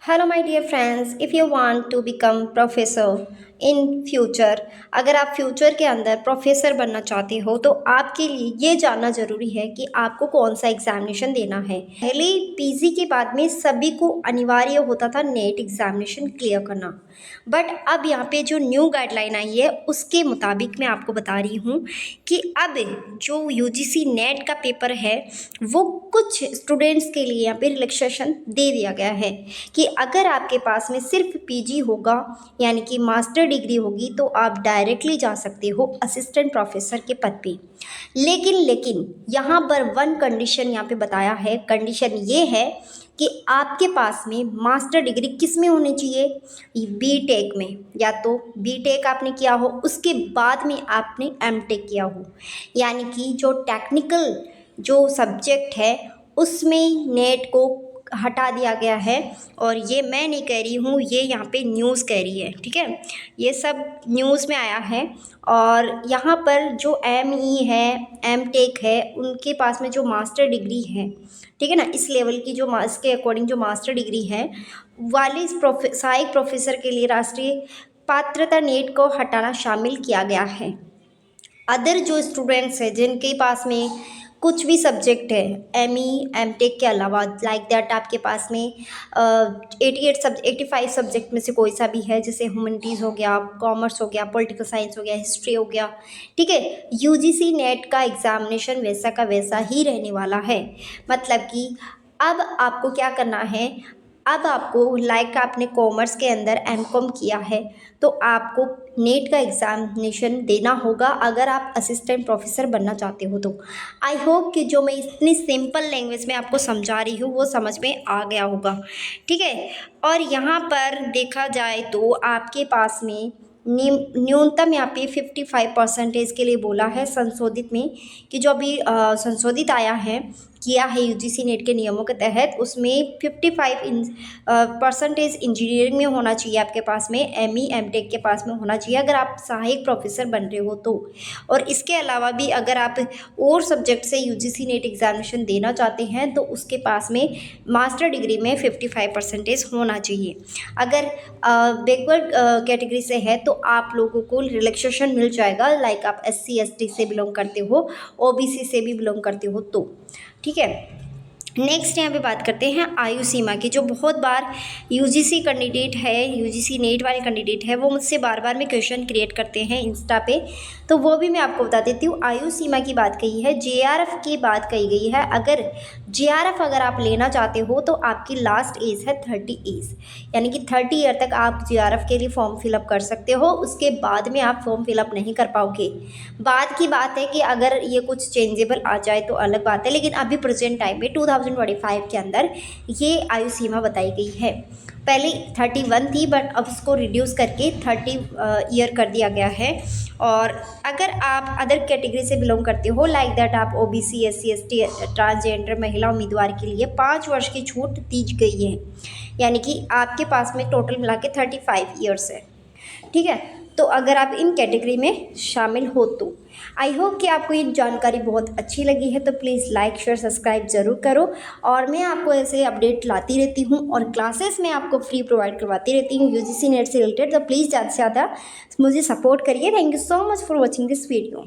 Hello my dear friends, if you want to become professor in future, अगर आप future के अंदर professor बनना चाहते हो तो आपके लिए ये जानना ज़रूरी है कि आपको कौन सा एग्ज़ामिनेशन देना है। पहले पीजी के बाद में सभी को अनिवार्य होता था नेट एग्ज़ामिनेशन क्लियर करना, बट अब यहाँ पे जो न्यू गाइडलाइन आई है उसके मुताबिक मैं आपको बता रही हूँ कि अब जो यूजीसी नेट का पेपर है वो कुछ स्टूडेंट्स के लिए यहाँ पे रिलैक्सेशन दे दिया गया है कि अगर आपके पास में सिर्फ पीजी होगा यानी कि मास्टर डिग्री होगी तो आप डायरेक्टली जा सकते हो असिस्टेंट प्रोफेसर के पद पे। लेकिन यहाँ पर वन कंडीशन यहाँ पे बताया है। कंडीशन ये है कि आपके पास में मास्टर डिग्री किस में होनी चाहिए, बीटेक में, या तो बीटेक आपने किया हो उसके बाद में आपने एमटेक किया हो, यानी कि जो टेक्निकल जो सब्जेक्ट है उसमें नेट को हटा दिया गया है। और ये मैं नहीं कह रही हूँ, ये यहाँ पे न्यूज़ कह रही है, ठीक है, ये सब न्यूज़ में आया है। और यहाँ पर जो एमई है, एमटेक है, उनके पास में जो मास्टर डिग्री है, ठीक है ना, इस लेवल की जो इसके अकॉर्डिंग जो मास्टर डिग्री है वाले सहायक प्रोफेसर के लिए राष्ट्रीय पात्रता नेट को हटाना शामिल किया गया है। अदर जो स्टूडेंट्स हैं जिनके पास में कुछ भी सब्जेक्ट है एमई एमटेक के अलावा, लाइक दैट आपके पास में 85 सब्जेक्ट में से कोई सा भी है, जैसे ह्यूमैनिटीज़ हो गया, कॉमर्स हो गया, पॉलिटिकल साइंस हो गया, हिस्ट्री हो गया, ठीक है, यूजीसी नेट का एग्ज़ामिनेशन वैसा का वैसा ही रहने वाला है। मतलब कि अब आपको क्या करना है, अब आपको लाइक आपने कॉमर्स के अंदर एमकॉम किया है तो आपको नेट का एग्ज़ामिनेशन देना होगा अगर आप असिस्टेंट प्रोफेसर बनना चाहते हो तो। आई होप कि जो मैं इतनी सिंपल लैंग्वेज में आपको समझा रही हूँ वो समझ में आ गया होगा, ठीक है। और यहाँ पर देखा जाए तो आपके पास में न्यूनतम यहाँ पे 55% के लिए बोला है संशोधित में, कि जो अभी संशोधित आया है किया है यूजीसी नेट के नियमों के तहत, उसमें 55% इंजीनियरिंग में होना चाहिए आपके पास में, एमई एमटेक के पास में होना चाहिए अगर आप सहायक प्रोफेसर बन रहे हो तो। और इसके अलावा भी अगर आप और सब्जेक्ट से यूजीसी नेट एग्ज़ामिनेशन देना चाहते हैं तो उसके पास में मास्टर डिग्री में 55% होना चाहिए। अगर बैकवर्ड कैटेगरी से है तो आप लोगों को रिलैक्सेशन मिल जाएगा, लाइक आप SC ST से बिलोंग करते हो, OBC से भी बिलोंग करते हो तो, ठीक है। नेक्स्ट यहाँ पे बात करते हैं आयु सीमा की। जो बहुत बार यूजीसी कैंडिडेट है, यूजीसी नेट वाले कैंडिडेट है, वो मुझसे बार बार में क्वेश्चन क्रिएट करते हैं इंस्टा पे, तो वो भी मैं आपको बता देती हूँ। आयु सीमा की बात कही है, JRF की बात कही गई है। अगर JRF अगर आप लेना चाहते हो तो आपकी लास्ट एज है 30 एज, यानी कि 30 ईयर तक आप JRF के लिए फॉर्म फिलअप कर सकते हो, उसके बाद में आप फॉर्म फिलअप नहीं कर पाओगे। बाद की बात है कि अगर ये कुछ चेंजेबल आ जाए तो अलग बात है, लेकिन अभी प्रेजेंट टाइम में 2025 के अंदर ये आयु सीमा बताई गई है। पहले 31 थी बट अब इसको रिड्यूस करके 30 ईयर कर दिया गया है। और अगर आप अदर कैटेगरी से बिलोंग करते हो, लाइक दैट आप OBC SC ST ट्रांसजेंडर महिला उम्मीदवार के लिए 5 वर्ष की छूट दी गई है, यानी कि आपके पास में टोटल मिला के 35 ईयर्स है, ठीक है। तो अगर आप इन कैटेगरी में शामिल हो तो आई होप कि आपको ये जानकारी बहुत अच्छी लगी है, तो प्लीज़ लाइक शेयर सब्सक्राइब ज़रूर करो। और मैं आपको ऐसे अपडेट लाती रहती हूँ और क्लासेस में आपको फ्री प्रोवाइड करवाती रहती हूँ यूजीसी नेट से रिलेटेड, तो प्लीज़ ज़्यादा से ज़्यादा मुझे सपोर्ट करिए। Thank you so much for watching this video.